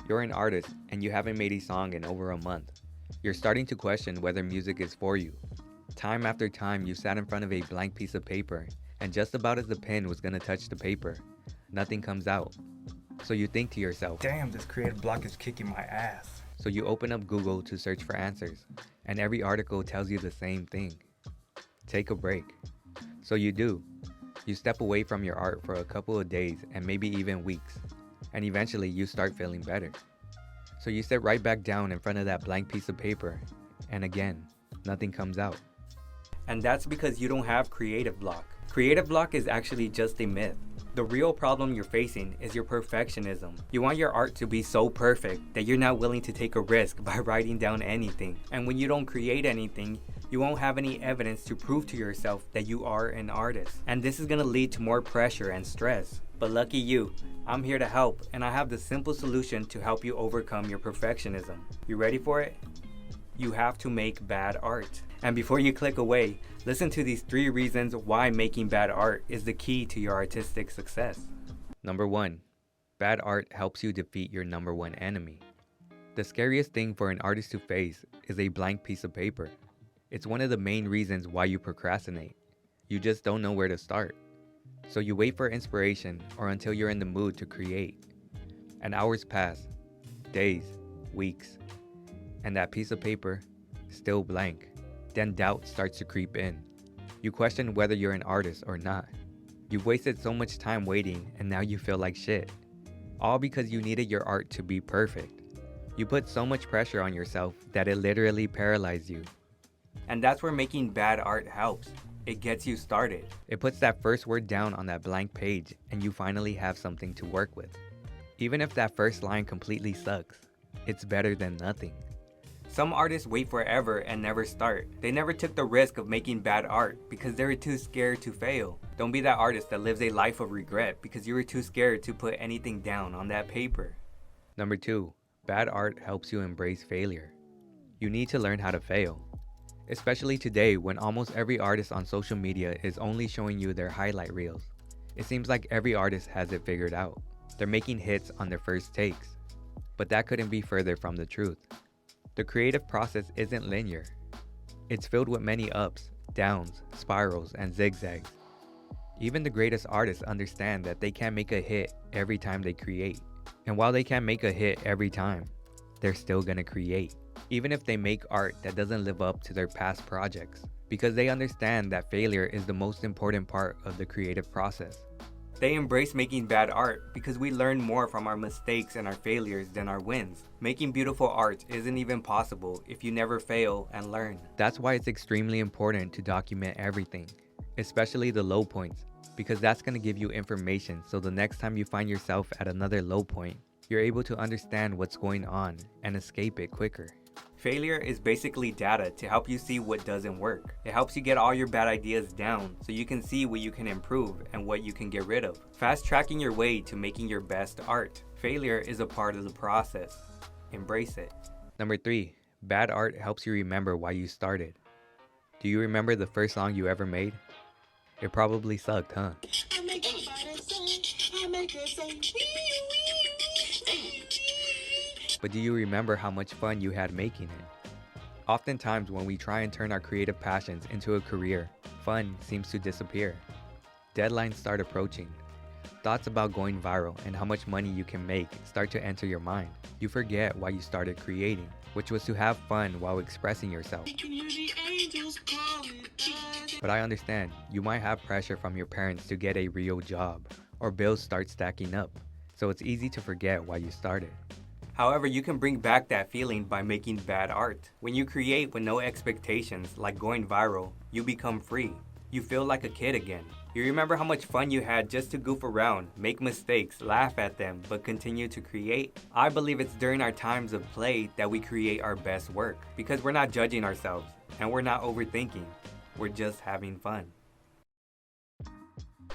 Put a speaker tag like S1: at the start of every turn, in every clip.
S1: You're an artist and you haven't made a song in over a month. You're starting to question whether music is for you. Time after time, you sat in front of a blank piece of paper, and just about as the pen was gonna touch the paper, nothing comes out. So you think to yourself,
S2: damn, this creative block is kicking my ass.
S1: So you open up Google to search for answers, and every article tells you the same thing. Take a break. So you do. You step away from your art for a couple of days and maybe even weeks, and eventually you start feeling better. So you sit right back down in front of that blank piece of paper, and again, nothing comes out. And that's because you don't have creative block. Creative block is actually just a myth. The real problem you're facing is your perfectionism. You want your art to be so perfect that you're not willing to take a risk by writing down anything. And when you don't create anything, you won't have any evidence to prove to yourself that you are an artist. And this is gonna lead to more pressure and stress. But lucky you, I'm here to help, and I have the simple solution to help you overcome your perfectionism. You ready for it? You have to make bad art. And before you click away, listen to these 3 reasons why making bad art is the key to your artistic success. Number 1, bad art helps you defeat your number 1 enemy. The scariest thing for an artist to face is a blank piece of paper. It's one of the main reasons why you procrastinate. You just don't know where to start. So you wait for inspiration or until you're in the mood to create. And hours pass, days, weeks, and that piece of paper, still blank. Then doubt starts to creep in. You question whether you're an artist or not. You've wasted so much time waiting and now you feel like shit. All because you needed your art to be perfect. You put so much pressure on yourself that it literally paralyzed you. And that's where making bad art helps. It gets you started. It puts that first word down on that blank page and you finally have something to work with. Even if that first line completely sucks, it's better than nothing. Some artists wait forever and never start. They never took the risk of making bad art because they were too scared to fail. Don't be that artist that lives a life of regret because you were too scared to put anything down on that paper. Number 2, bad art helps you embrace failure. You need to learn how to fail. Especially today when almost every artist on social media is only showing you their highlight reels. It seems like every artist has it figured out. They're making hits on their first takes. But that couldn't be further from the truth. The creative process isn't linear. It's filled with many ups, downs, spirals, and zigzags. Even the greatest artists understand that they can't make a hit every time they create. And while they can't make a hit every time, they're still gonna create. Even if they make art that doesn't live up to their past projects, because they understand that failure is the most important part of the creative process. They embrace making bad art because we learn more from our mistakes and our failures than our wins. Making beautiful art isn't even possible if you never fail and learn. That's why it's extremely important to document everything, especially the low points, because that's going to give you information so the next time you find yourself at another low point, you're able to understand what's going on and escape it quicker. Failure is basically data to help you see what doesn't work. It helps you get all your bad ideas down so you can see what you can improve and what you can get rid of. Fast tracking your way to making your best art. Failure is a part of the process. Embrace it. Number 3, bad art helps you remember why you started. Do you remember the first song you ever made? It probably sucked, huh? But do you remember how much fun you had making it? Oftentimes when we try and turn our creative passions into a career, fun seems to disappear. Deadlines start approaching. Thoughts about going viral and how much money you can make start to enter your mind. You forget why you started creating, which was to have fun while expressing yourself. But I understand, you might have pressure from your parents to get a real job, or bills start stacking up, so it's easy to forget why you started. However, you can bring back that feeling by making bad art. When you create with no expectations, like going viral, you become free. You feel like a kid again. You remember how much fun you had just to goof around, make mistakes, laugh at them, but continue to create. I believe it's during our times of play that we create our best work, because we're not judging ourselves, and we're not overthinking. We're just having fun.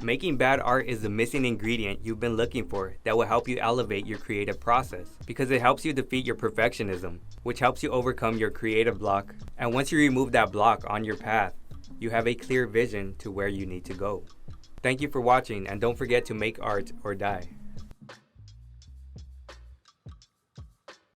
S1: Making bad art is the missing ingredient you've been looking for that will help you elevate your creative process, because it helps you defeat your perfectionism, which helps you overcome your creative block. And once you remove that block on your path, you have a clear vision to where you need to go. Thank you for watching, and don't forget to make art or die.